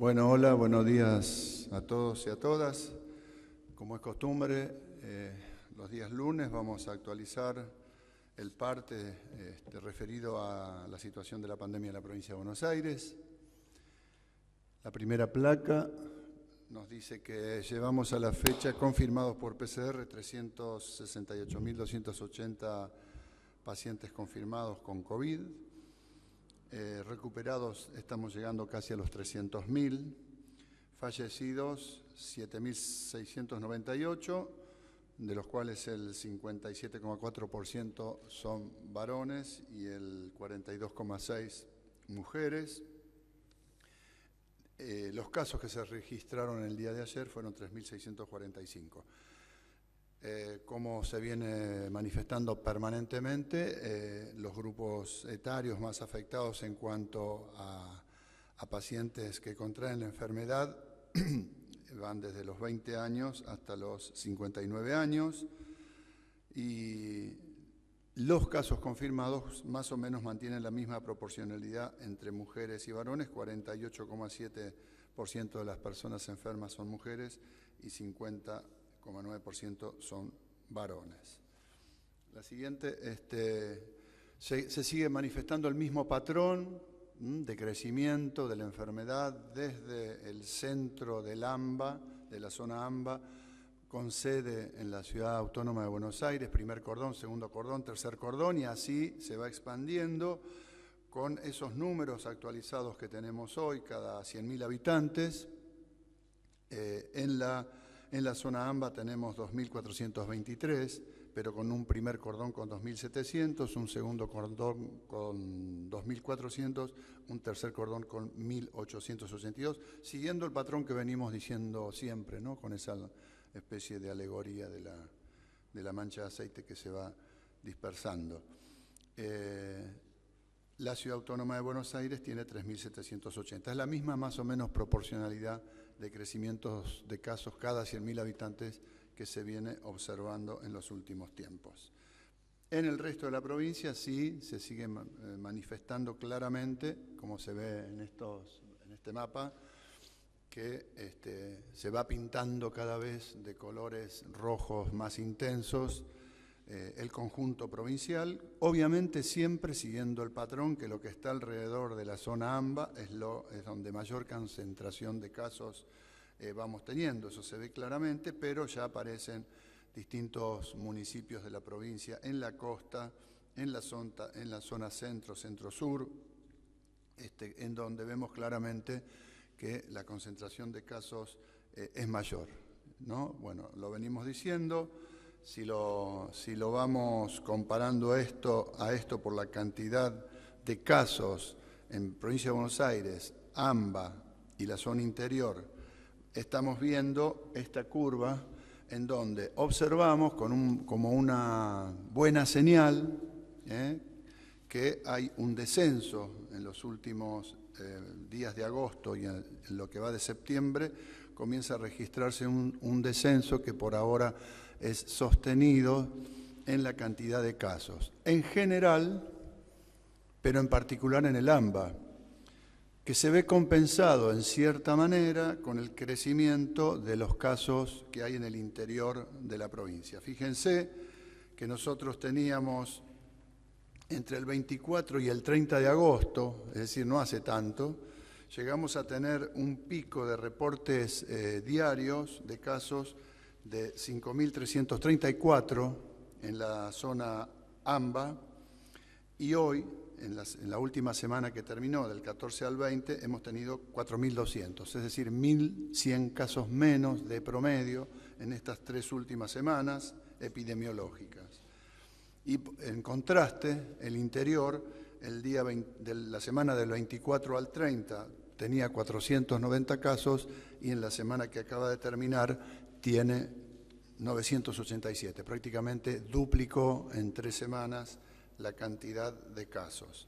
Bueno, hola, buenos días a todos y a todas. Como es costumbre, los días lunes vamos a actualizar el parte referido a la situación de la pandemia en la provincia de Buenos Aires. La primera placa nos dice que llevamos a la fecha confirmados por PCR 368.280 pacientes confirmados con COVID. Recuperados estamos llegando casi a los 300.000, fallecidos 7.698, de los cuales el 57,4% son varones y el 42,6% mujeres. Los casos que se registraron el día de ayer fueron 3.645. Como se viene manifestando permanentemente, los grupos etarios más afectados en cuanto a pacientes que contraen la enfermedad van desde los 20 años hasta los 59 años y los casos confirmados más o menos mantienen la misma proporcionalidad entre mujeres y varones. 48,7% de las personas enfermas son mujeres y 50,9% son varones. La siguiente, se sigue manifestando el mismo patrón de crecimiento de la enfermedad desde el centro del AMBA, de la zona AMBA, con sede en la Ciudad Autónoma de Buenos Aires, primer cordón, segundo cordón, tercer cordón, y así se va expandiendo con esos números actualizados que tenemos hoy, cada 100.000 habitantes. En la zona AMBA tenemos 2.423, pero con un primer cordón con 2.700, un segundo cordón con 2.400, un tercer cordón con 1.882, siguiendo el patrón que venimos diciendo siempre, ¿no? Con esa especie de alegoría de la mancha de aceite que se va dispersando. La Ciudad Autónoma de Buenos Aires tiene 3.780. Es la misma más o menos proporcionalidad de crecimientos de casos cada 100.000 habitantes que se viene observando en los últimos tiempos. En el resto de la provincia sí se sigue manifestando claramente, como se ve en este mapa, que se va pintando cada vez de colores rojos más intensos el conjunto provincial, obviamente siempre siguiendo el patrón que lo que está alrededor de la zona AMBA es donde mayor concentración de casos vamos teniendo. Eso se ve claramente, pero ya aparecen distintos municipios de la provincia en la costa, en la zona centro, centro-sur, en donde vemos claramente que la concentración de casos es mayor, ¿no? Bueno, lo venimos diciendo. Si lo vamos comparando a esto por la cantidad de casos en provincia de Buenos Aires, AMBA y la zona interior, estamos viendo esta curva en donde observamos como una buena señal que hay un descenso en los últimos días de agosto y en lo que va de septiembre comienza a registrarse un descenso que por ahora es sostenido en la cantidad de casos. En general, pero en particular en el AMBA, que se ve compensado en cierta manera con el crecimiento de los casos que hay en el interior de la provincia. Fíjense que nosotros teníamos entre el 24 y el 30 de agosto, es decir, no hace tanto, llegamos a tener un pico de reportes diarios de casos de 5.334 en la zona AMBA y hoy, en la última semana que terminó, del 14 al 20, hemos tenido 4.200, es decir, 1.100 casos menos de promedio en estas 3 últimas semanas epidemiológicas. Y en contraste, el interior, el día de la semana del 24 al 30, tenía 490 casos y en la semana que acaba de terminar tiene 987, prácticamente duplicó en 3 semanas la cantidad de casos.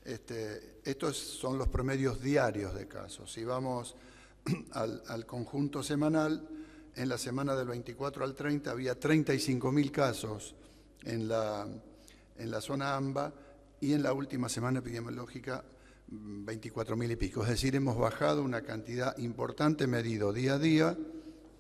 Estos son los promedios diarios de casos. Si vamos al conjunto semanal, en la semana del 24 al 30 había 35.000 casos en la zona AMBA y en la última semana epidemiológica 24.000 y pico. Es decir, hemos bajado una cantidad importante medido día a día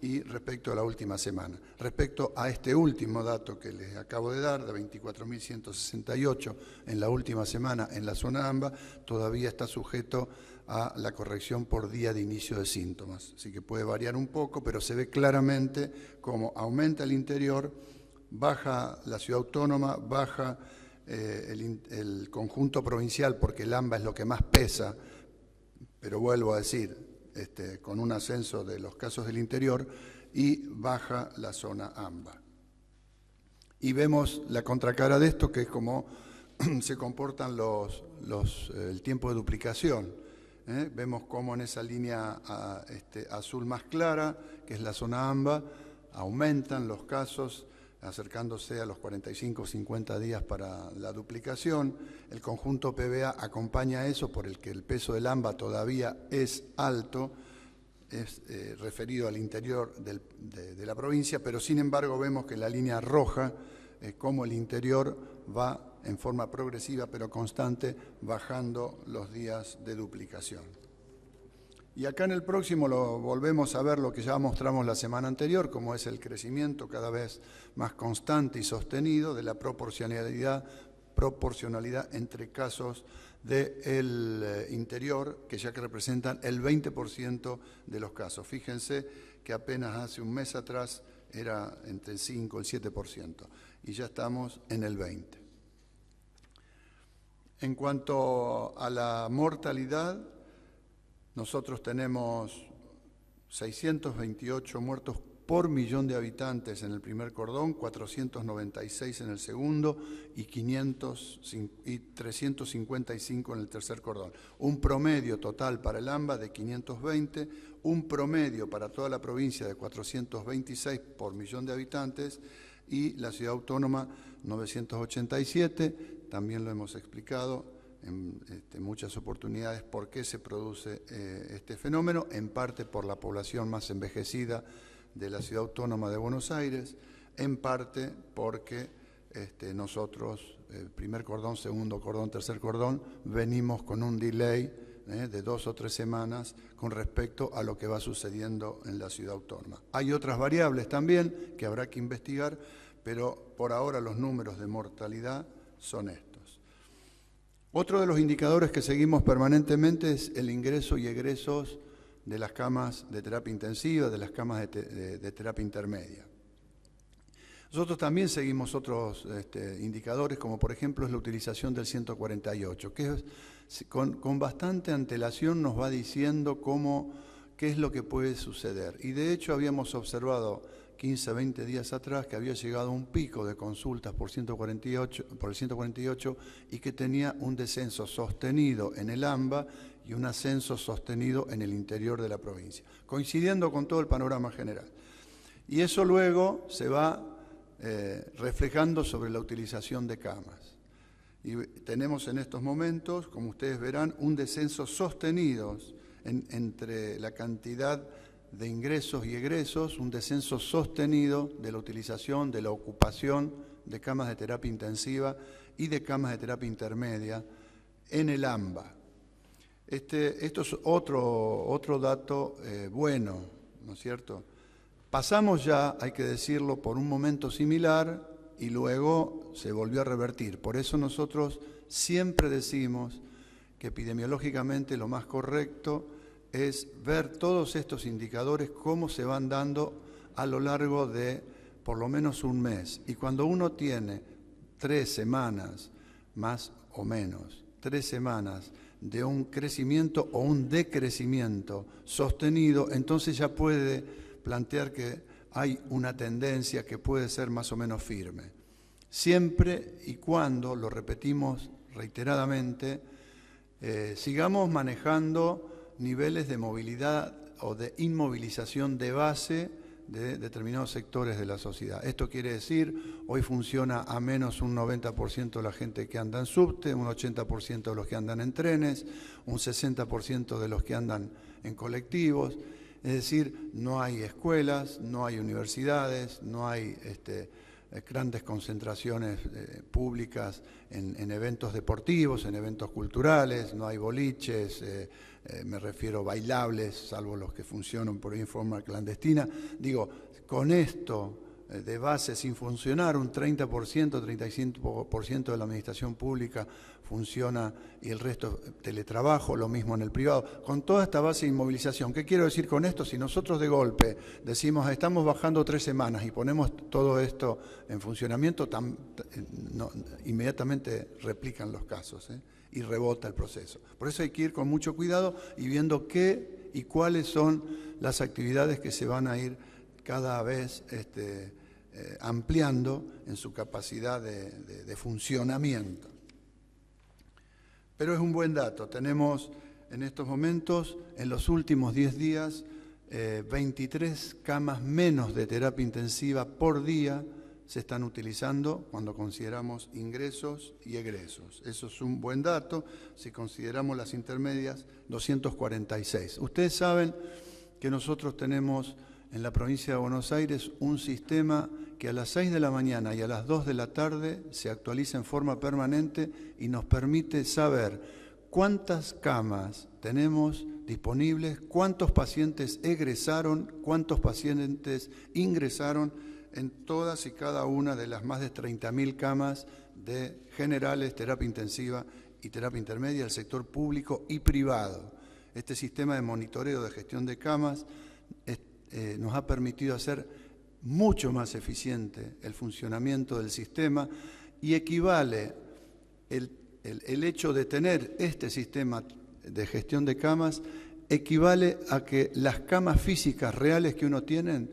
y respecto a la última semana. Respecto a este último dato que les acabo de dar, de 24.168 en la última semana en la zona AMBA, todavía está sujeto a la corrección por día de inicio de síntomas. Así que puede variar un poco, pero se ve claramente cómo aumenta el interior, baja la ciudad autónoma, baja el conjunto provincial, porque el AMBA es lo que más pesa, pero vuelvo a decir, con un ascenso de los casos del interior, y baja la zona AMBA. Y vemos la contracara de esto, que es cómo se comportan el tiempo de duplicación. Vemos cómo en esa línea azul más clara, que es la zona AMBA, aumentan los casos, acercándose a los 45 o 50 días para la duplicación. El conjunto PBA acompaña eso, por el que el peso del AMBA todavía es alto, es referido al interior de la provincia, pero sin embargo vemos que en la línea roja, como el interior va en forma progresiva pero constante bajando los días de duplicación. Y acá en el próximo lo volvemos a ver lo que ya mostramos la semana anterior, como es el crecimiento cada vez más constante y sostenido de la proporcionalidad entre casos del interior, que ya que representan el 20% de los casos. Fíjense que apenas hace un mes atrás era entre el 5 y el 7%, y ya estamos en el 20%. En cuanto a la mortalidad, nosotros tenemos 628 muertos por millón de habitantes en el primer cordón, 496 en el segundo y 355 en el tercer cordón. Un promedio total para el AMBA de 520, un promedio para toda la provincia de 426 por millón de habitantes y la ciudad autónoma 987, también lo hemos explicado en muchas oportunidades por qué se produce este fenómeno, en parte por la población más envejecida de la ciudad autónoma de Buenos Aires, en parte porque nosotros, primer cordón, segundo cordón, tercer cordón, venimos con un delay de 2 o 3 semanas con respecto a lo que va sucediendo en la ciudad autónoma. Hay otras variables también que habrá que investigar, pero por ahora los números de mortalidad son estos. Otro de los indicadores que seguimos permanentemente es el ingreso y egresos de las camas de terapia intensiva, de las camas de terapia intermedia. Nosotros también seguimos otros indicadores, como por ejemplo es la utilización del 148, que con bastante antelación nos va diciendo qué es lo que puede suceder. Y de hecho habíamos observado 15, 20 días atrás que había llegado un pico de consultas por el 148 y que tenía un descenso sostenido en el AMBA y un ascenso sostenido en el interior de la provincia, coincidiendo con todo el panorama general. Y eso luego se va reflejando sobre la utilización de camas. Y tenemos en estos momentos, como ustedes verán, un descenso sostenido entre la cantidad de ingresos y egresos, un descenso sostenido de la utilización, de la ocupación de camas de terapia intensiva y de camas de terapia intermedia en el AMBA. Esto es otro dato bueno, ¿no es cierto? Pasamos ya, hay que decirlo, por un momento similar y luego se volvió a revertir. Por eso nosotros siempre decimos que epidemiológicamente lo más correcto es ver todos estos indicadores, cómo se van dando a lo largo de por lo menos un mes. Y cuando uno tiene 3 semanas, más o menos, 3 semanas de un crecimiento o un decrecimiento sostenido, entonces ya puede plantear que hay una tendencia que puede ser más o menos firme. Siempre y cuando, lo repetimos reiteradamente, sigamos manejando niveles de movilidad o de inmovilización de base de determinados sectores de la sociedad. Esto quiere decir, hoy funciona a menos un 90% de la gente que anda en subte, un 80% de los que andan en trenes, un 60% de los que andan en colectivos. Es decir, no hay escuelas, no hay universidades, no hay grandes concentraciones públicas en eventos deportivos, en eventos culturales, no hay boliches, me refiero bailables, salvo los que funcionan por ahí en forma clandestina. Digo, con esto de base sin funcionar, un 30%, 35% de la administración pública funciona y el resto teletrabajo, lo mismo en el privado. Con toda esta base de inmovilización, ¿qué quiero decir con esto? Si nosotros de golpe decimos estamos bajando 3 semanas y ponemos todo esto en funcionamiento, inmediatamente replican los casos y rebota el proceso. Por eso hay que ir con mucho cuidado y viendo qué y cuáles son las actividades que se van a ir cada vez ampliando en su capacidad de funcionamiento. Pero es un buen dato. Tenemos en estos momentos, en los últimos 10 días, 23 camas menos de terapia intensiva por día se están utilizando cuando consideramos ingresos y egresos. Eso es un buen dato. Si consideramos las intermedias, 246. Ustedes saben que nosotros tenemos en la provincia de Buenos Aires un sistema que a las 6 de la mañana y a las 2 de la tarde se actualiza en forma permanente y nos permite saber cuántas camas tenemos disponibles, cuántos pacientes egresaron, cuántos pacientes ingresaron en todas y cada una de las más de 30.000 camas de generales, terapia intensiva y terapia intermedia del sector público y privado. Este sistema de monitoreo de gestión de camas nos ha permitido hacer mucho más eficiente el funcionamiento del sistema y equivale el hecho de tener este sistema de gestión de camas, equivale a que las camas físicas reales que uno tiene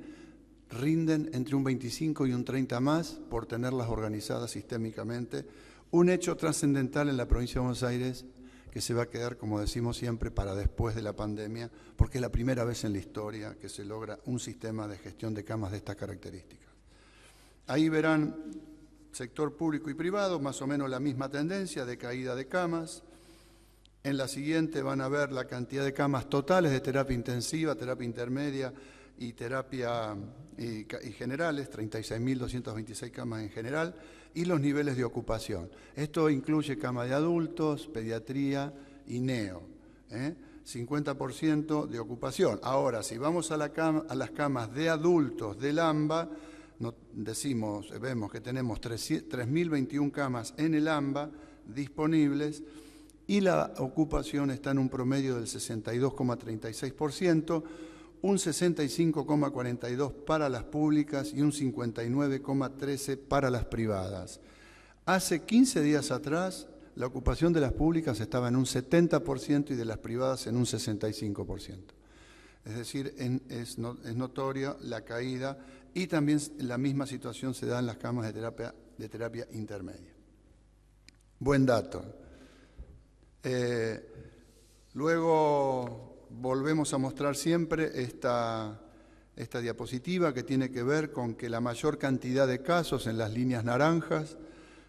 rinden entre un 25 y un 30 más por tenerlas organizadas sistémicamente. Un hecho trascendental en la provincia de Buenos Aires que se va a quedar, como decimos siempre, para después de la pandemia, porque es la primera vez en la historia que se logra un sistema de gestión de camas de estas características. Ahí verán sector público y privado, más o menos la misma tendencia de caída de camas. En la siguiente van a ver la cantidad de camas totales de terapia intensiva, terapia intermedia y terapia y generales, 36.226 camas en general, y los niveles de ocupación. Esto incluye cama de adultos, pediatría y neo, 50% de ocupación. Ahora, si vamos a las camas de adultos del AMBA, vemos que tenemos 3.021 camas en el AMBA disponibles y la ocupación está en un promedio del 62,36%, un 65,42% para las públicas y un 59,13% para las privadas. Hace 15 días atrás, la ocupación de las públicas estaba en un 70% y de las privadas en un 65%. Es decir, es notoria la caída y también la misma situación se da en las camas de terapia intermedia. Buen dato. Luego volvemos a mostrar siempre esta diapositiva que tiene que ver con que la mayor cantidad de casos en las líneas naranjas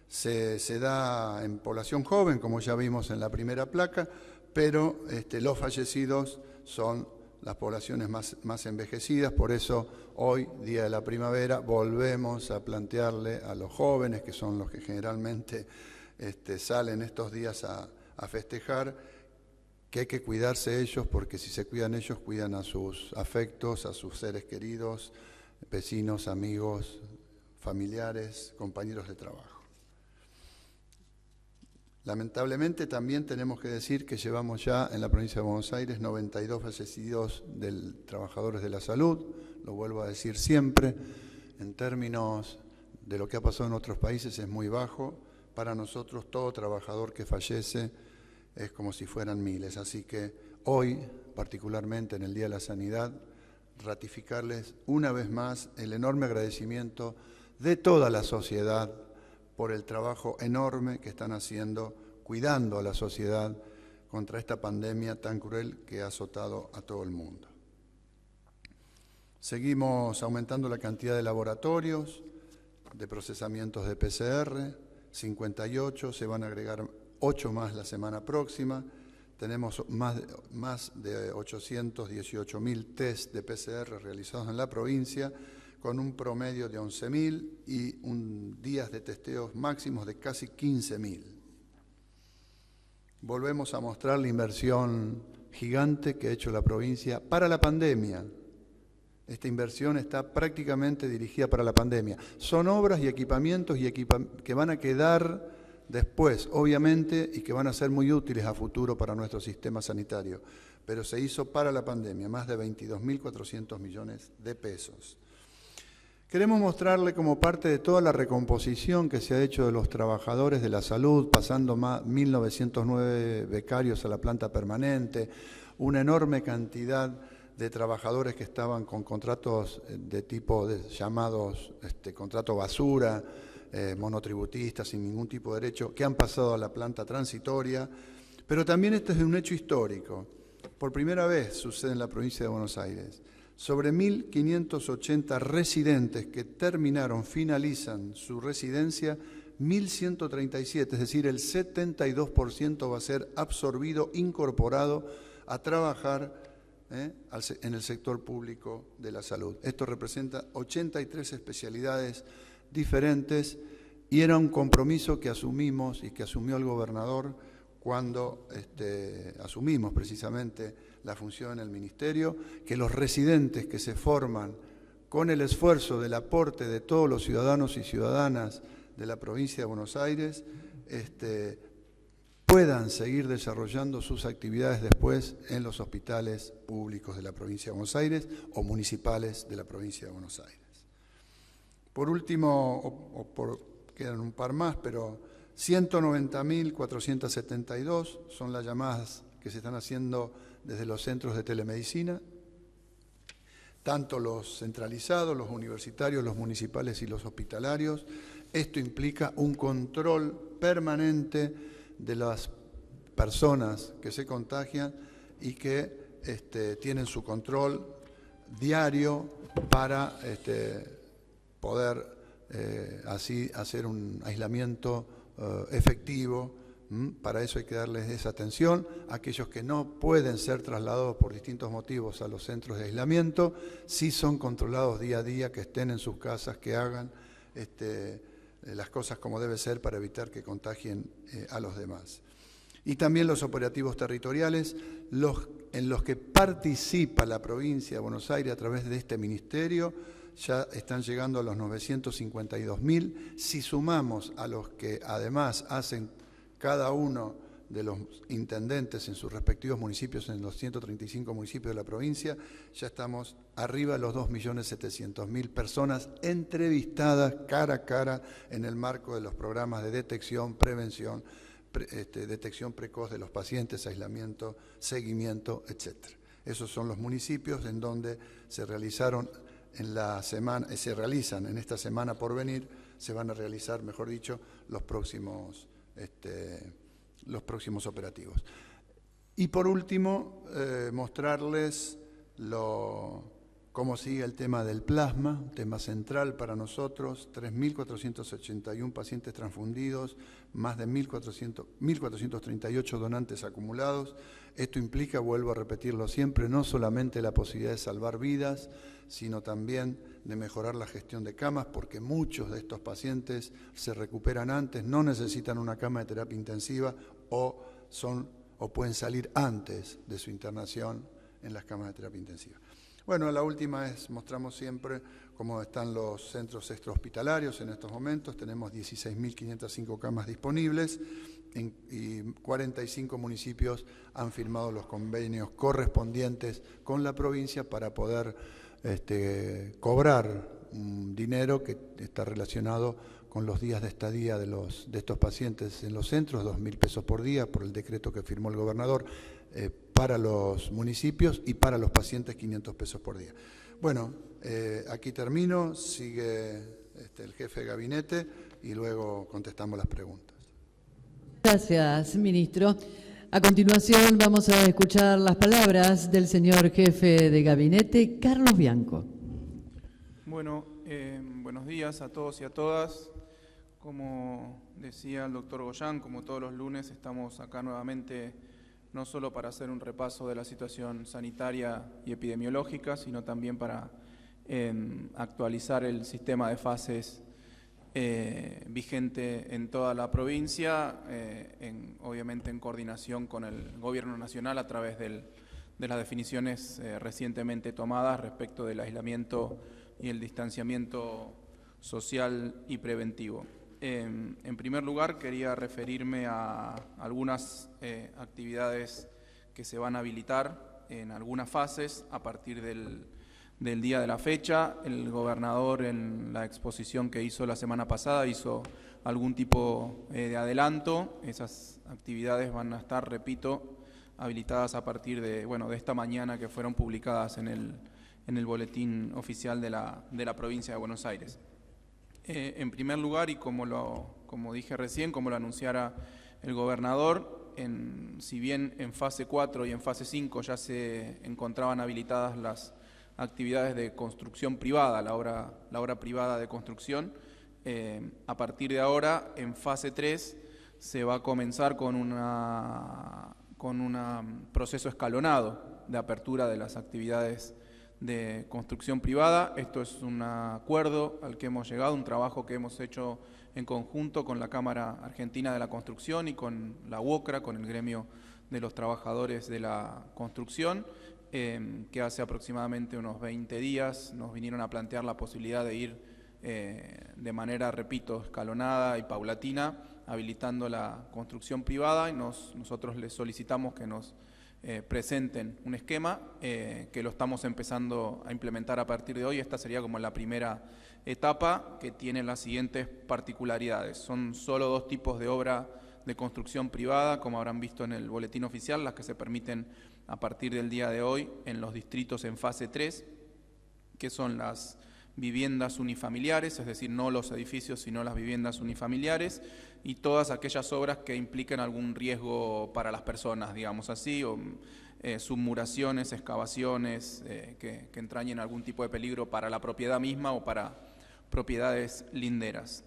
se da en población joven, como ya vimos en la primera placa, pero los fallecidos son las poblaciones más envejecidas. Por eso hoy, Día de la Primavera, volvemos a plantearle a los jóvenes, que son los que generalmente salen estos días a festejar, que hay que cuidarse ellos, porque si se cuidan ellos, cuidan a sus afectos, a sus seres queridos, vecinos, amigos, familiares, compañeros de trabajo. Lamentablemente también tenemos que decir que llevamos ya en la provincia de Buenos Aires 92 fallecidos de trabajadores de la salud, lo vuelvo a decir siempre, en términos de lo que ha pasado en otros países es muy bajo. Para nosotros todo trabajador que fallece es como si fueran miles, así que hoy, particularmente en el Día de la Sanidad, ratificarles una vez más el enorme agradecimiento de toda la sociedad por el trabajo enorme que están haciendo, cuidando a la sociedad contra esta pandemia tan cruel que ha azotado a todo el mundo. Seguimos aumentando la cantidad de laboratorios, de procesamientos de PCR, 58, se van a agregar 8 más la semana próxima. Tenemos más de 818.000 test de PCR realizados en la provincia, con un promedio de 11.000 y días de testeos máximos de casi 15.000. Volvemos a mostrar la inversión gigante que ha hecho la provincia para la pandemia. Esta inversión está prácticamente dirigida para la pandemia. Son obras y equipamientos que van a quedar después, obviamente, y que van a ser muy útiles a futuro para nuestro sistema sanitario. Pero se hizo para la pandemia, más de 22.400 millones de pesos. Queremos mostrarle como parte de toda la recomposición que se ha hecho de los trabajadores de la salud, pasando 1.909 becarios a la planta permanente, una enorme cantidad de trabajadores que estaban con contratos de tipo llamados contrato basura, monotributistas sin ningún tipo de derecho, que han pasado a la planta transitoria. Pero también este es un hecho histórico. Por primera vez sucede en la provincia de Buenos Aires. Sobre 1.580 residentes que finalizan su residencia, 1.137, es decir, el 72% va a ser absorbido, incorporado a trabajar en el sector público de la salud. Esto representa 83 especialidades diferentes y era un compromiso que asumimos y que asumió el gobernador cuando asumimos precisamente la función en el ministerio, que los residentes que se forman con el esfuerzo del aporte de todos los ciudadanos y ciudadanas de la provincia de Buenos Aires puedan seguir desarrollando sus actividades después en los hospitales públicos de la provincia de Buenos Aires o municipales de la provincia de Buenos Aires. Por último, quedan un par más, pero 190.472 son las llamadas que se están haciendo desde los centros de telemedicina, tanto los centralizados, los universitarios, los municipales y los hospitalarios. Esto implica un control permanente de las personas que se contagian y que tienen su control diario para poder así hacer un aislamiento efectivo. Para eso hay que darles esa atención. Aquellos que no pueden ser trasladados por distintos motivos a los centros de aislamiento, sí son controlados día a día, que estén en sus casas, que hagan las cosas como debe ser para evitar que contagien a los demás. Y también los operativos territoriales, en los que participa la provincia de Buenos Aires a través de este ministerio, ya están llegando a los 952.000. Si sumamos a los que además hacen cada uno de los intendentes en sus respectivos municipios, en los 135 municipios de la provincia, ya estamos arriba de los 2.700.000 personas entrevistadas cara a cara en el marco de los programas de detección, prevención, detección precoz de los pacientes, aislamiento, seguimiento, etc. Esos son los municipios en donde se realizaron se realizan en esta semana por venir, se van a realizar, mejor dicho, los próximos operativos. Y por último, mostrarles cómo sigue el tema del plasma, un tema central para nosotros, 3.481 pacientes transfundidos, más de 1.438 donantes acumulados. Esto implica, vuelvo a repetirlo siempre, no solamente la posibilidad de salvar vidas, sino también de mejorar la gestión de camas, porque muchos de estos pacientes se recuperan antes, no necesitan una cama de terapia intensiva o pueden salir antes de su internación en las camas de terapia intensiva. Bueno, la última mostramos siempre cómo están los centros extrahospitalarios en estos momentos. Tenemos 16.505 camas disponibles y 45 municipios han firmado los convenios correspondientes con la provincia para poder cobrar un dinero que está relacionado con los días de estadía de estos pacientes en los centros, 2.000 pesos por día por el decreto que firmó el gobernador, para los municipios, y para los pacientes 500 pesos por día. Bueno, aquí termino, sigue el jefe de gabinete y luego contestamos las preguntas. Gracias, ministro. A continuación vamos a escuchar las palabras del señor jefe de gabinete, Carlos Bianco. Bueno, buenos días a todos y a todas. Como decía el doctor Goyán, como todos los lunes estamos acá nuevamente, no solo para hacer un repaso de la situación sanitaria y epidemiológica, sino también para actualizar el sistema de fases vigente en toda la provincia, obviamente en coordinación con el Gobierno Nacional a través de las definiciones recientemente tomadas respecto del aislamiento y el distanciamiento social y preventivo. En primer lugar, quería referirme a algunas actividades que se van a habilitar en algunas fases a partir del día de la fecha. El gobernador, en la exposición que hizo la semana pasada, hizo algún tipo de adelanto. Esas actividades van a estar, repito, habilitadas a partir de esta mañana, que fueron publicadas en el boletín oficial de la provincia de Buenos Aires. En primer lugar, y como dije recién, como lo anunciara el gobernador, si bien en fase 4 y en fase 5 ya se encontraban habilitadas las actividades de construcción privada, la obra privada de construcción, a partir de ahora, en fase 3, se va a comenzar con un proceso escalonado de apertura de las actividades de construcción privada. Esto es un acuerdo al que hemos llegado, un trabajo que hemos hecho en conjunto con la Cámara Argentina de la Construcción y con la UOCRA, con el gremio de los trabajadores de la construcción, que hace aproximadamente unos 20 días nos vinieron a plantear la posibilidad de ir de manera, repito, escalonada y paulatina, habilitando la construcción privada, y nosotros les solicitamos que nos presenten un esquema que lo estamos empezando a implementar a partir de hoy. Esta sería como la primera etapa, que tiene las siguientes particularidades. Son solo 2 tipos de obra de construcción privada, como habrán visto en el boletín oficial, las que se permiten a partir del día de hoy en los distritos en fase 3, que son las viviendas unifamiliares, es decir, no los edificios, sino las viviendas unifamiliares, y todas aquellas obras que impliquen algún riesgo para las personas, digamos así, o submuraciones, excavaciones que entrañen algún tipo de peligro para la propiedad misma o para propiedades linderas.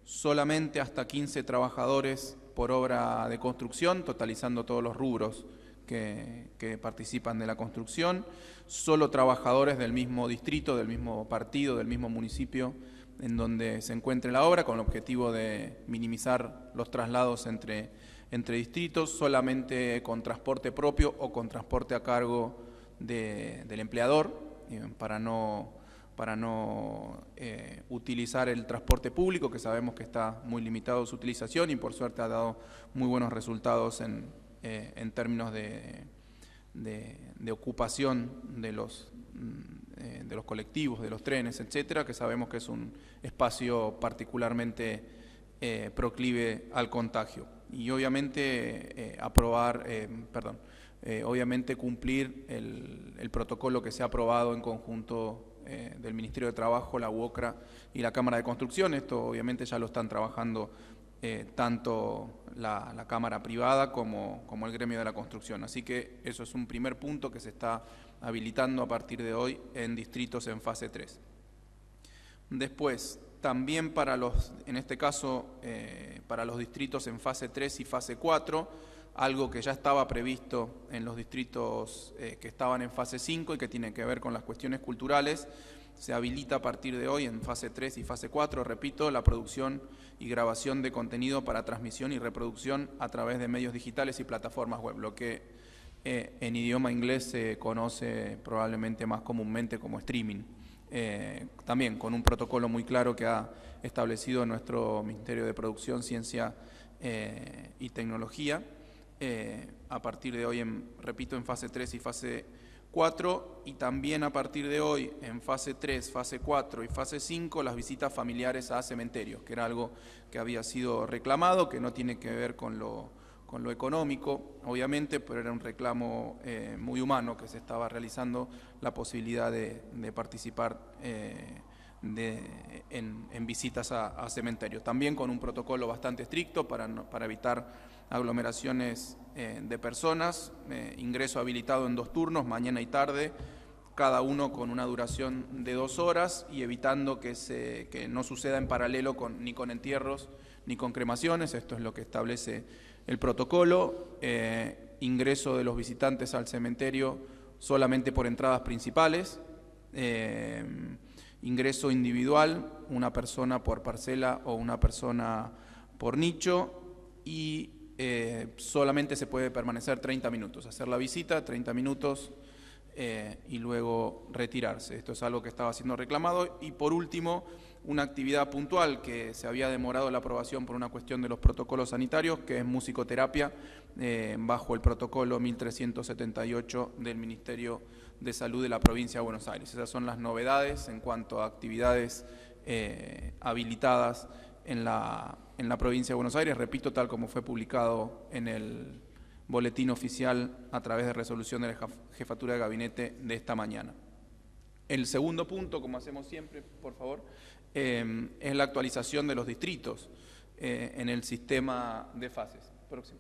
Solamente hasta 15 trabajadores por obra de construcción, totalizando todos los rubros que participan de la construcción, solo trabajadores del mismo distrito, del mismo partido, del mismo municipio en donde se encuentre la obra, con el objetivo de minimizar los traslados entre distritos, solamente con transporte propio o con transporte a cargo del empleador, para no utilizar el transporte público, que sabemos que está muy limitado su utilización y por suerte ha dado muy buenos resultados en términos de ocupación de los colectivos, de los trenes, etcétera, que sabemos que es un espacio particularmente proclive al contagio. Y obviamente obviamente cumplir el protocolo que se ha aprobado en conjunto del Ministerio de Trabajo, la UOCRA y la Cámara de Construcción. Esto obviamente ya lo están trabajando tanto la Cámara privada como el gremio de la construcción. Así que eso es un primer punto que se está habilitando a partir de hoy en distritos en fase 3. Después, también en este caso, para los distritos en fase 3 y fase 4, algo que ya estaba previsto en los distritos que estaban en fase 5 y que tiene que ver con las cuestiones culturales, se habilita a partir de hoy en fase 3 y fase 4, repito, la producción y grabación de contenido para transmisión y reproducción a través de medios digitales y plataformas web, lo que en idioma inglés se conoce probablemente más comúnmente como streaming. También con un protocolo muy claro que ha establecido nuestro Ministerio de Producción, Ciencia y Tecnología, a partir de hoy, repito, en fase 3 y fase 4, y también a partir de hoy en fase 3, fase 4 y fase 5, las visitas familiares a cementerios, que era algo que había sido reclamado, que no tiene que ver con lo económico, obviamente, pero era un reclamo muy humano que se estaba realizando, la posibilidad de participar en visitas a cementerios. También con un protocolo bastante estricto para evitar aglomeraciones de personas, ingreso habilitado en 2 turnos, mañana y tarde, cada uno con una duración de 2 horas y evitando que no suceda en paralelo ni con entierros ni con cremaciones. Esto es lo que establece el protocolo. Ingreso de los visitantes al cementerio solamente por entradas principales, ingreso individual, una persona por parcela o una persona por nicho, y solamente se puede permanecer 30 minutos, hacer la visita, 30 minutos y luego retirarse. Esto es algo que estaba siendo reclamado. Y por último, una actividad puntual que se había demorado la aprobación por una cuestión de los protocolos sanitarios, que es musicoterapia, bajo el protocolo 1378 del Ministerio de Salud de la Provincia de Buenos Aires. Esas son las novedades en cuanto a actividades habilitadas en la Provincia de Buenos Aires, repito, tal como fue publicado en el boletín oficial a través de resolución de la Jefatura de Gabinete de esta mañana. El segundo punto, como hacemos siempre, por favor, es la actualización de los distritos en el sistema de fases. Próximo.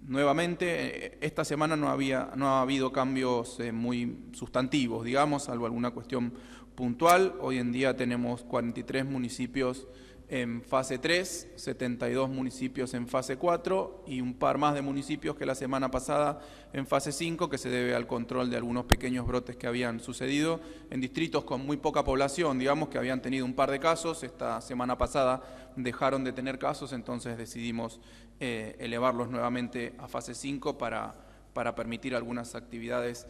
Nuevamente, esta semana no ha habido cambios muy sustantivos, digamos, salvo alguna cuestión puntual. Hoy en día tenemos 43 municipios en fase 3, 72 municipios en fase 4 y un par más de municipios que la semana pasada en fase 5, que se debe al control de algunos pequeños brotes que habían sucedido en distritos con muy poca población, digamos, que habían tenido un par de casos. Esta semana pasada dejaron de tener casos, entonces decidimos elevarlos nuevamente a fase 5 para permitir algunas actividades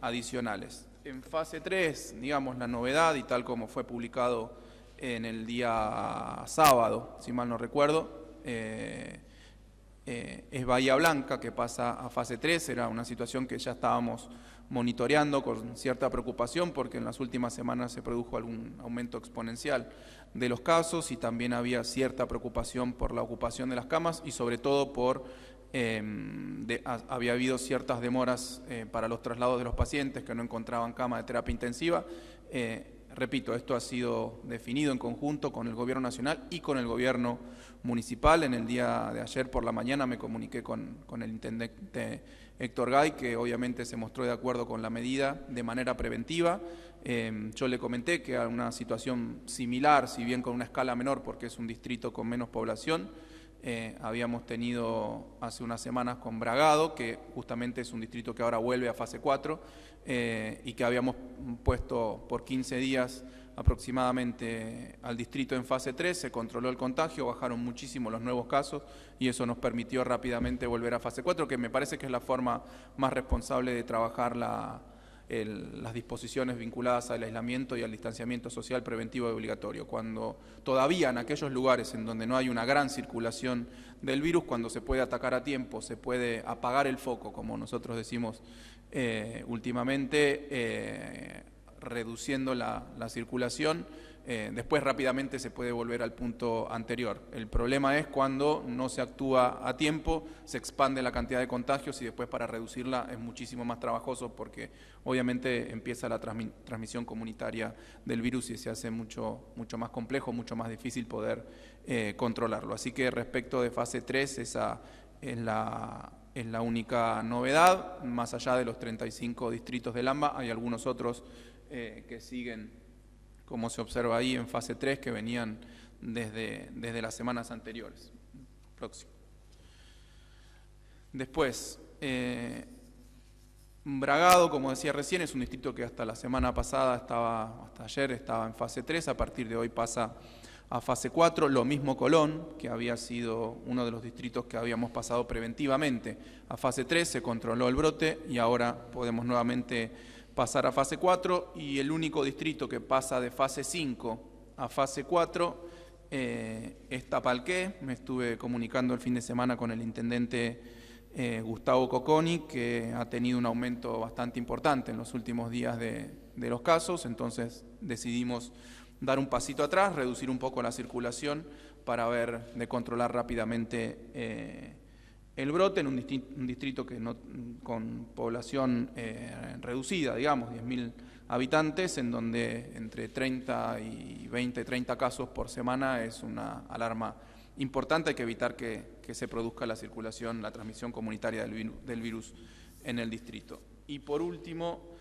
adicionales. En fase 3, digamos, la novedad, y tal como fue publicado en el día sábado, si mal no recuerdo, es Bahía Blanca, que pasa a fase 3. Era una situación que ya estábamos monitoreando con cierta preocupación, porque en las últimas semanas se produjo algún aumento exponencial de los casos y también había cierta preocupación por la ocupación de las camas y sobre todo por había habido ciertas demoras para los traslados de los pacientes que no encontraban cama de terapia intensiva. Repito, esto ha sido definido en conjunto con el Gobierno Nacional y con el Gobierno Municipal. En el día de ayer por la mañana me comuniqué con el intendente Héctor Gay, que obviamente se mostró de acuerdo con la medida de manera preventiva. Yo le comenté que era una situación similar, si bien con una escala menor, porque es un distrito con menos población. Habíamos tenido hace unas semanas con Bragado, que justamente es un distrito que ahora vuelve a fase 4, y que habíamos puesto por 15 días aproximadamente al distrito en fase 3, se controló el contagio, bajaron muchísimo los nuevos casos y eso nos permitió rápidamente volver a fase 4, que me parece que es la forma más responsable de trabajar las disposiciones vinculadas al aislamiento y al distanciamiento social preventivo y obligatorio. Cuando todavía en aquellos lugares en donde no hay una gran circulación del virus, cuando se puede atacar a tiempo, se puede apagar el foco, como nosotros decimos últimamente, reduciendo la circulación, después rápidamente se puede volver al punto anterior. El problema es cuando no se actúa a tiempo, se expande la cantidad de contagios y después para reducirla es muchísimo más trabajoso porque obviamente empieza la transmisión comunitaria del virus y se hace mucho más complejo, mucho más difícil poder controlarlo. Así que respecto de fase 3, esa es la única novedad. Más allá de los 35 distritos del AMBA, hay algunos otros que siguen, como se observa ahí, en fase 3, que venían desde las semanas anteriores. Próximo. Después, Bragado, como decía recién, es un distrito que hasta la semana pasada hasta ayer estaba en fase 3, a partir de hoy pasa a fase 4, lo mismo Colón, que había sido uno de los distritos que habíamos pasado preventivamente a fase 3, se controló el brote y ahora podemos nuevamente pasar a fase 4, y el único distrito que pasa de fase 5 a fase 4 es Tapalqué. Me estuve comunicando el fin de semana con el intendente Gustavo Cocconi, que ha tenido un aumento bastante importante en los últimos días de los casos, entonces decidimos dar un pasito atrás, reducir un poco la circulación para ver de controlar rápidamente el brote en un distrito que con población reducida, digamos, 10.000 habitantes, en donde entre 30 y 20, 30 casos por semana es una alarma importante. Hay que evitar que se produzca la circulación, la transmisión comunitaria del virus en el distrito. Y por último,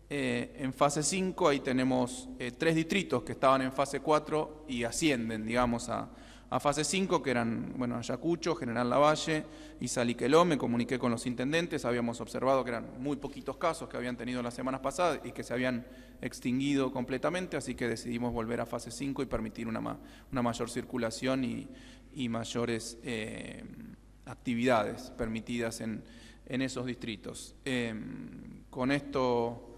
en fase 5, ahí tenemos 3 distritos que estaban en fase 4 y ascienden, digamos, a a fase 5, que eran, bueno, Ayacucho, General Lavalle y Saliqueló. Me comuniqué con los intendentes, habíamos observado que eran muy poquitos casos que habían tenido las semanas pasadas y que se habían extinguido completamente, así que decidimos volver a fase 5 y permitir una mayor circulación y mayores actividades permitidas en esos distritos. Con esto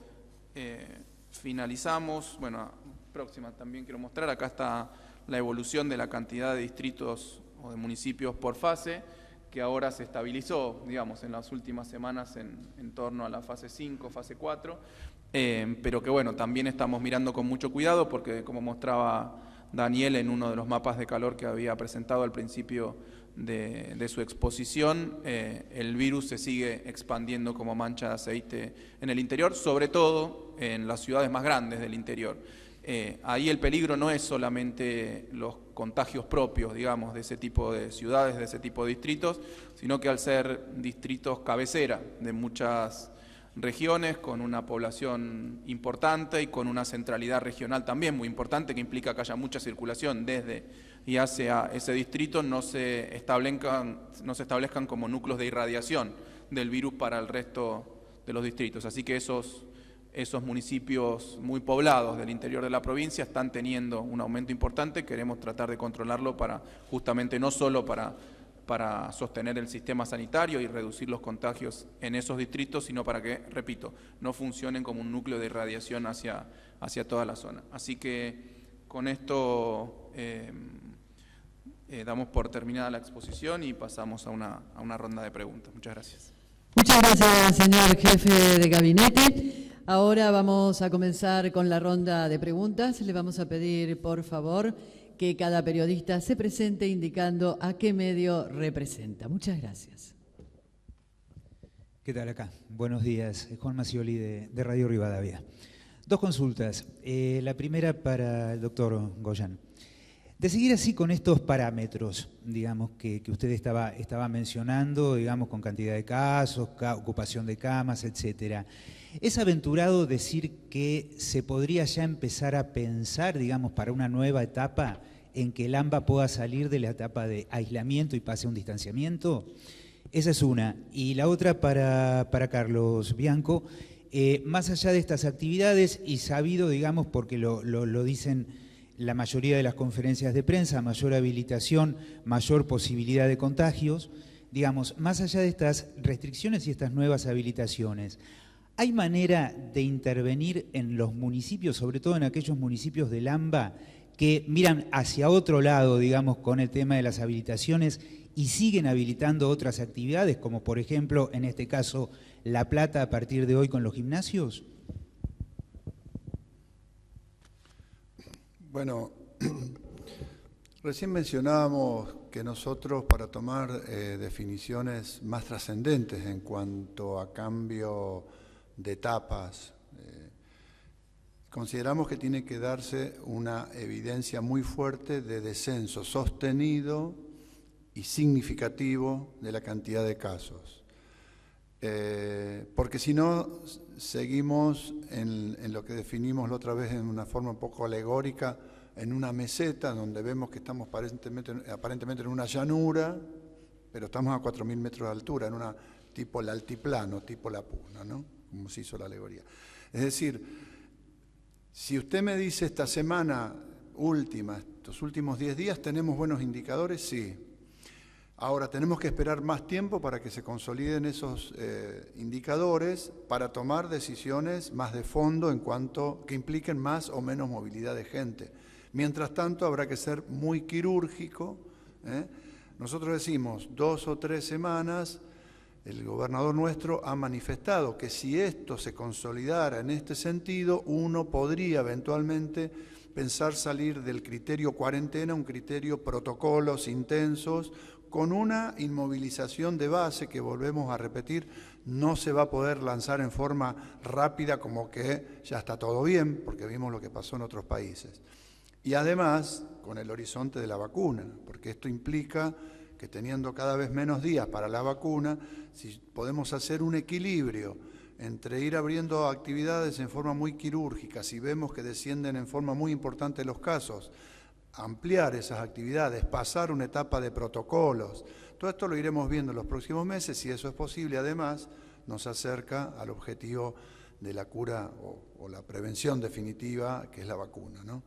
finalizamos. Bueno, próxima también quiero mostrar, acá está la evolución de la cantidad de distritos o de municipios por fase, que ahora se estabilizó, digamos, en las últimas semanas en torno a la fase 5, fase 4, pero que bueno, también estamos mirando con mucho cuidado porque, como mostraba Daniel en uno de los mapas de calor que había presentado al principio de su exposición, el virus se sigue expandiendo como mancha de aceite en el interior, sobre todo en las ciudades más grandes del interior. Ahí el peligro no es solamente los contagios propios, digamos, de ese tipo de ciudades, de ese tipo de distritos, sino que al ser distritos cabecera de muchas regiones, con una población importante y con una centralidad regional también muy importante, que implica que haya mucha circulación desde y hacia ese distrito, no se establezcan como núcleos de irradiación del virus para el resto de los distritos. Así que esos municipios muy poblados del interior de la provincia están teniendo un aumento importante. Queremos tratar de controlarlo para justamente no solo para sostener el sistema sanitario y reducir los contagios en esos distritos, sino para que, repito, no funcionen como un núcleo de irradiación hacia toda la zona. Así que con esto damos por terminada la exposición y pasamos a una ronda de preguntas. Muchas gracias. Muchas gracias, señor jefe de gabinete. Ahora vamos a comenzar con la ronda de preguntas. Le vamos a pedir, por favor, que cada periodista se presente indicando a qué medio representa. Muchas gracias. ¿Qué tal acá? Buenos días, Juan Macioli de Radio Rivadavia. Dos consultas. La primera para el doctor Goyan. De seguir así con estos parámetros, digamos, que usted estaba mencionando, digamos, con cantidad de casos, ocupación de camas, etcétera, ¿es aventurado decir que se podría ya empezar a pensar, digamos, para una nueva etapa en que el AMBA pueda salir de la etapa de aislamiento y pase a un distanciamiento? Esa es una. Y la otra para Carlos Bianco, más allá de estas actividades y sabido, digamos, porque lo dicen la mayoría de las conferencias de prensa, mayor habilitación, mayor posibilidad de contagios, digamos, más allá de estas restricciones y estas nuevas habilitaciones, ¿hay manera de intervenir en los municipios, sobre todo en aquellos municipios del AMBA, que miran hacia otro lado, digamos, con el tema de las habilitaciones y siguen habilitando otras actividades, como por ejemplo, en este caso, La Plata a partir de hoy con los gimnasios? Bueno, recién mencionábamos que nosotros, para tomar definiciones más trascendentes en cuanto a cambio de etapas, consideramos que tiene que darse una evidencia muy fuerte de descenso sostenido y significativo de la cantidad de casos. Porque si no, seguimos en lo que definimos la otra vez en una forma un poco alegórica, en una meseta donde vemos que estamos aparentemente en una llanura, pero estamos a 4.000 metros de altura, en una tipo el altiplano, tipo la Puna, ¿no? Como se hizo la alegoría. Es decir, si usted me dice esta semana última, estos últimos 10 días, ¿tenemos buenos indicadores? Sí. Ahora, tenemos que esperar más tiempo para que se consoliden esos indicadores para tomar decisiones más de fondo en cuanto que impliquen más o menos movilidad de gente. Mientras tanto, habrá que ser muy quirúrgico. Nosotros decimos 2 o 3 semanas. El gobernador nuestro ha manifestado que si esto se consolidara en este sentido, uno podría eventualmente pensar salir del criterio cuarentena a un criterio protocolos intensos, con una inmovilización de base que, volvemos a repetir, no se va a poder lanzar en forma rápida como que ya está todo bien, porque vimos lo que pasó en otros países. Y además, con el horizonte de la vacuna, porque esto implica que teniendo cada vez menos días para la vacuna, si podemos hacer un equilibrio entre ir abriendo actividades en forma muy quirúrgica, si vemos que descienden en forma muy importante los casos, ampliar esas actividades, pasar una etapa de protocolos. Todo esto lo iremos viendo en los próximos meses, si eso es posible. Además, nos acerca al objetivo de la cura o la prevención definitiva, que es la vacuna, ¿no?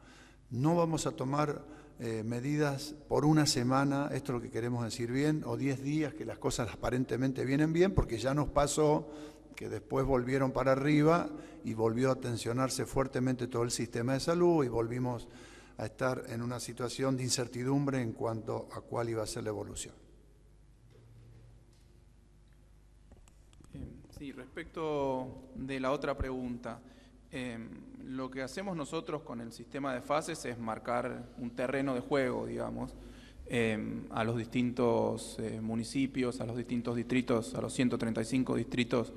No vamos a tomar medidas por una semana, esto es lo que queremos decir bien, o 10 días que las cosas aparentemente vienen bien, porque ya nos pasó que después volvieron para arriba y volvió a tensionarse fuertemente todo el sistema de salud y volvimos a estar en una situación de incertidumbre en cuanto a cuál iba a ser la evolución. Sí, respecto de la otra pregunta, lo que hacemos nosotros con el sistema de fases es marcar un terreno de juego, digamos, a los distintos municipios, a los distintos distritos, a los 135 distritos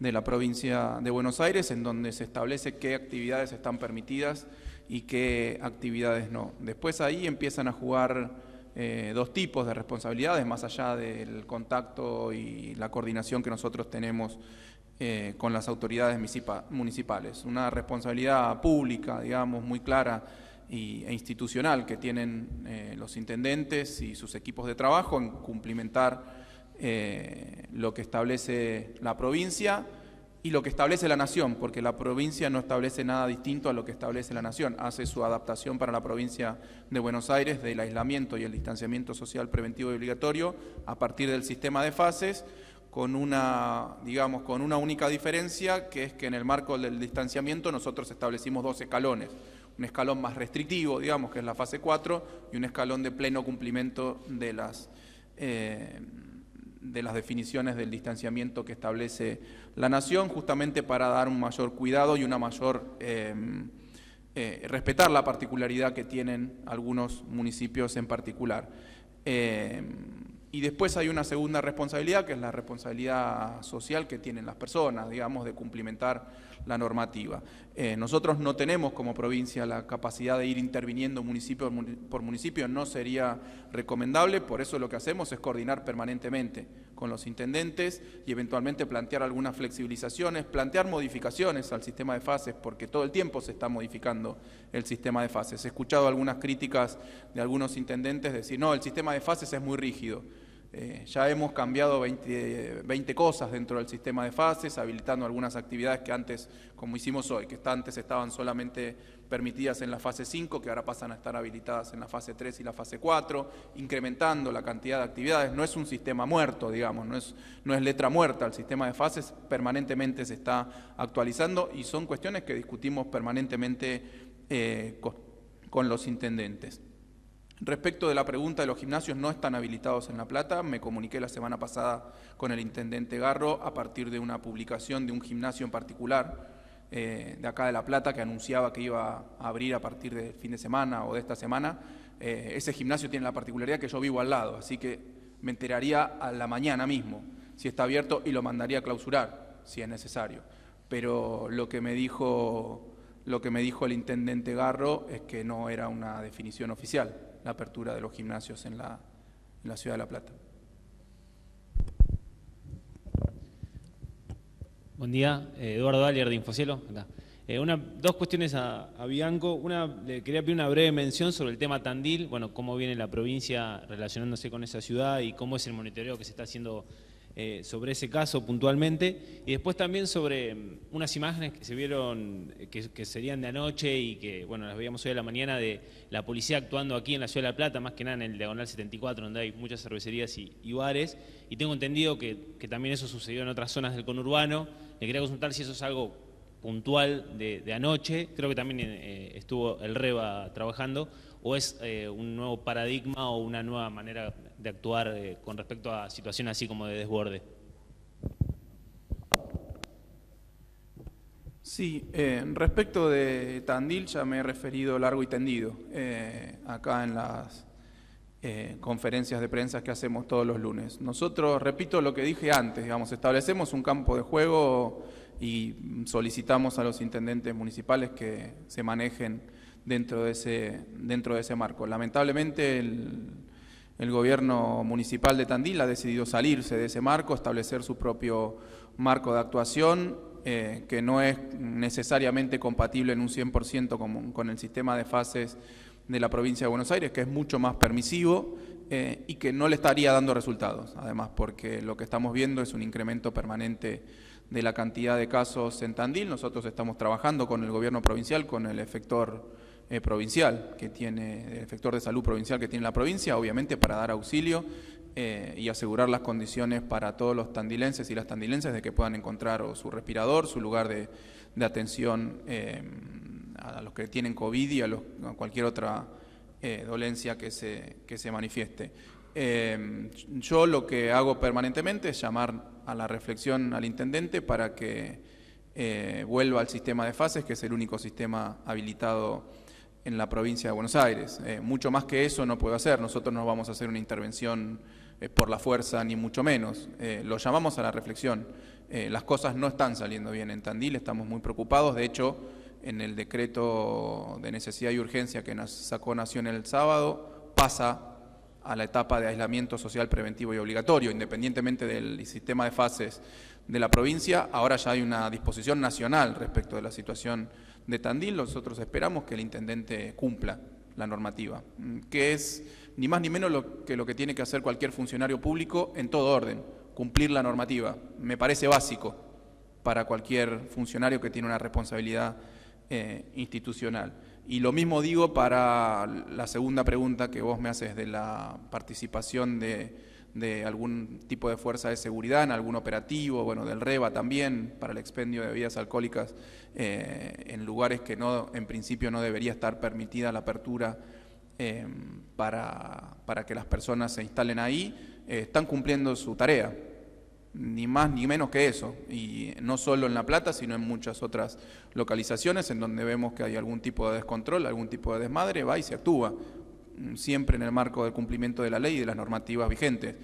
de la provincia de Buenos Aires, en donde se establece qué actividades están permitidas y qué actividades no. Después ahí empiezan a jugar dos tipos de responsabilidades, más allá del contacto y la coordinación que nosotros tenemos con las autoridades municipales. Una responsabilidad pública, digamos, muy clara e institucional que tienen los intendentes y sus equipos de trabajo en cumplimentar lo que establece la provincia y lo que establece la nación, porque la provincia no establece nada distinto a lo que establece la nación. Hace su adaptación para la provincia de Buenos Aires del aislamiento y el distanciamiento social preventivo y obligatorio a partir del sistema de fases, con una, digamos, con una única diferencia, que es que en el marco del distanciamiento nosotros establecimos 2 escalones. Un escalón más restrictivo, digamos, que es la fase 4, y un escalón de pleno cumplimiento de las definiciones del distanciamiento que establece la nación, justamente para dar un mayor cuidado y una mayor respetar la particularidad que tienen algunos municipios en particular. Y después hay una segunda responsabilidad, que es la responsabilidad social que tienen las personas, digamos, de cumplimentar la normativa. Nosotros no tenemos como provincia la capacidad de ir interviniendo municipio por municipio, no sería recomendable, por eso lo que hacemos es coordinar permanentemente con los intendentes y eventualmente plantear algunas flexibilizaciones, plantear modificaciones al sistema de fases, porque todo el tiempo se está modificando el sistema de fases. He escuchado algunas críticas de algunos intendentes decir, no, el sistema de fases es muy rígido. Ya hemos cambiado 20 cosas dentro del sistema de fases, habilitando algunas actividades que antes, como hicimos hoy, que antes estaban solamente permitidas en la fase 5, que ahora pasan a estar habilitadas en la fase 3 y la fase 4, incrementando la cantidad de actividades. No es un sistema muerto, digamos, no es letra muerta, el sistema de fases permanentemente se está actualizando y son cuestiones que discutimos permanentemente con los intendentes. Respecto de la pregunta de los gimnasios no están habilitados en La Plata, me comuniqué la semana pasada con el intendente Garro a partir de una publicación de un gimnasio en particular de acá de La Plata que anunciaba que iba a abrir a partir del fin de semana o de esta semana. Ese gimnasio tiene la particularidad que yo vivo al lado, así que me enteraría a la mañana mismo si está abierto y lo mandaría a clausurar si es necesario. Pero lo que me dijo el intendente Garro es que no era una definición oficial la apertura de los gimnasios en la ciudad de La Plata. Buen día, Eduardo Alier de Infocielo. Acá. Dos cuestiones a Bianco. Una, le quería pedir una breve mención sobre el tema Tandil, bueno, cómo viene la provincia relacionándose con esa ciudad y cómo es el monitoreo que se está haciendo sobre ese caso puntualmente, y después también sobre unas imágenes que se vieron que serían de anoche y que, bueno, las veíamos hoy a la mañana de la policía actuando aquí en la ciudad de La Plata, más que nada en el Diagonal 74, donde hay muchas cervecerías y bares, y tengo entendido que también eso sucedió en otras zonas del conurbano. Le quería consultar si eso es algo puntual de anoche, creo que también estuvo el REBA trabajando, o es un nuevo paradigma o una nueva manera de actuar con respecto a situaciones así como de desborde. Sí, respecto de Tandil ya me he referido largo y tendido acá en las conferencias de prensa que hacemos todos los lunes. Nosotros, repito lo que dije antes, digamos, establecemos un campo de juego y solicitamos a los intendentes municipales que se manejen dentro de ese marco. Lamentablemente el gobierno municipal de Tandil ha decidido salirse de ese marco, establecer su propio marco de actuación, que no es necesariamente compatible en un 100% con el sistema de fases de la provincia de Buenos Aires, que es mucho más permisivo y que no le estaría dando resultados, además, porque lo que estamos viendo es un incremento permanente de la cantidad de casos en Tandil. Nosotros estamos trabajando con el gobierno provincial, con el efector provincial que tiene, el efector de salud provincial que tiene la provincia, obviamente para dar auxilio y asegurar las condiciones para todos los tandilenses y las tandilenses de que puedan encontrar o su respirador, su lugar de atención a los que tienen COVID y a cualquier otra dolencia que se manifieste. Yo lo que hago permanentemente es llamar a la reflexión al intendente para que vuelva al sistema de fases, que es el único sistema habilitado en la provincia de Buenos Aires. Mucho más que eso no puedo hacer. Nosotros no vamos a hacer una intervención por la fuerza, ni mucho menos. Lo llamamos a la reflexión. Las cosas no están saliendo bien en Tandil, estamos muy preocupados. De hecho, en el decreto de necesidad y urgencia que sacó Nación el sábado, pasa a la etapa de aislamiento social preventivo y obligatorio, independientemente del sistema de fases de la provincia. Ahora ya hay una disposición nacional respecto de la situación de Tandil. Nosotros esperamos que el intendente cumpla la normativa, que es ni más ni menos lo que tiene que hacer cualquier funcionario público en todo orden, cumplir la normativa. Me parece básico para cualquier funcionario que tiene una responsabilidad institucional. Y lo mismo digo para la segunda pregunta que vos me haces de la participación de algún tipo de fuerza de seguridad en algún operativo, bueno, del REBA también, para el expendio de bebidas alcohólicas en lugares que en principio no debería estar permitida la apertura para que las personas se instalen ahí. Están cumpliendo su tarea, ni más ni menos que eso, y no solo en La Plata, sino en muchas otras localizaciones en donde vemos que hay algún tipo de descontrol, algún tipo de desmadre, va y se actúa, siempre en el marco del cumplimiento de la ley y de las normativas vigentes.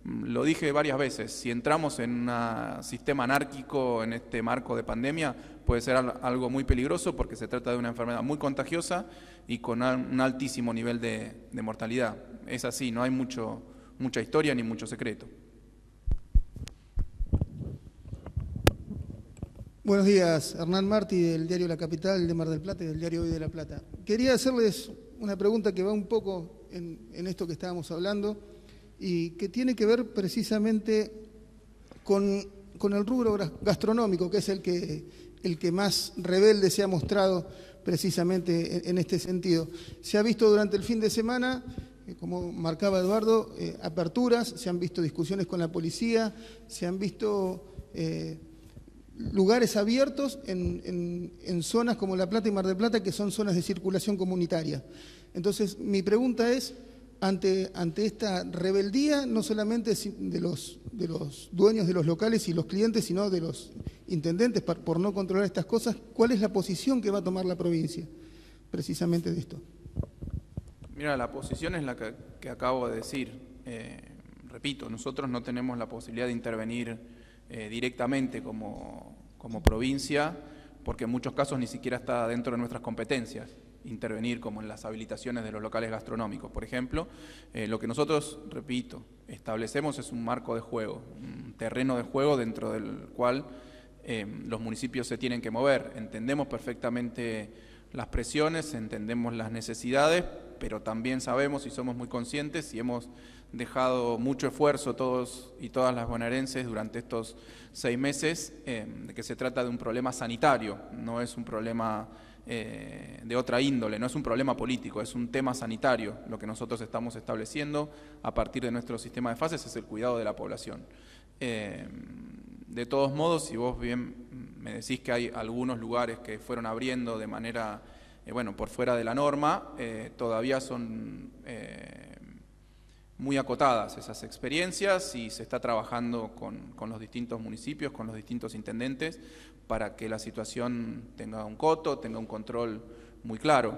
Lo dije varias veces, si entramos en un sistema anárquico en este marco de pandemia, puede ser algo muy peligroso porque se trata de una enfermedad muy contagiosa y con un altísimo nivel de mortalidad. Es así, no hay mucha historia ni mucho secreto. Buenos días, Hernán Martí del diario La Capital de Mar del Plata y del diario Hoy de La Plata. Quería hacerles una pregunta que va un poco en esto que estábamos hablando y que tiene que ver precisamente con el rubro gastronómico, que es el que más rebelde se ha mostrado precisamente en este sentido. Se ha visto durante el fin de semana, como marcaba Eduardo, aperturas, se han visto discusiones con la policía, se han visto lugares abiertos en zonas como La Plata y Mar del Plata, que son zonas de circulación comunitaria. Entonces, mi pregunta es, ante esta rebeldía, no solamente de los dueños de los locales y los clientes, sino de los intendentes por no controlar estas cosas, ¿cuál es la posición que va a tomar la provincia precisamente de esto? Mira, la posición es la que acabo de decir. Repito, nosotros no tenemos la posibilidad de intervenir directamente como provincia, porque en muchos casos ni siquiera está dentro de nuestras competencias intervenir, como en las habilitaciones de los locales gastronómicos. Por ejemplo, lo que nosotros, repito, establecemos es un marco de juego, un terreno de juego dentro del cual los municipios se tienen que mover. Entendemos perfectamente las presiones, entendemos las necesidades, pero también sabemos y somos muy conscientes y hemos dejado mucho esfuerzo todos y todas las bonaerenses durante estos 6 meses, de que se trata de un problema sanitario, no es un problema de otra índole, no es un problema político, es un tema sanitario. Lo que nosotros estamos estableciendo a partir de nuestro sistema de fases es el cuidado de la población. De todos modos, si vos bien me decís que hay algunos lugares que fueron abriendo de manera, por fuera de la norma, todavía son muy acotadas esas experiencias y se está trabajando con los distintos municipios, con los distintos intendentes, para que la situación tenga un coto, tenga un control muy claro.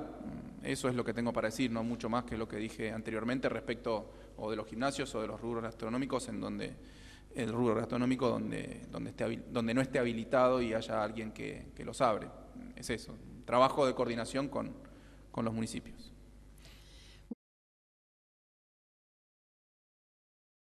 Eso es lo que tengo para decir, no mucho más que lo que dije anteriormente respecto o de los gimnasios o de los rubros gastronómicos, en donde el rubro gastronómico donde no esté habilitado y haya alguien que los abre. Es eso, trabajo de coordinación con los municipios.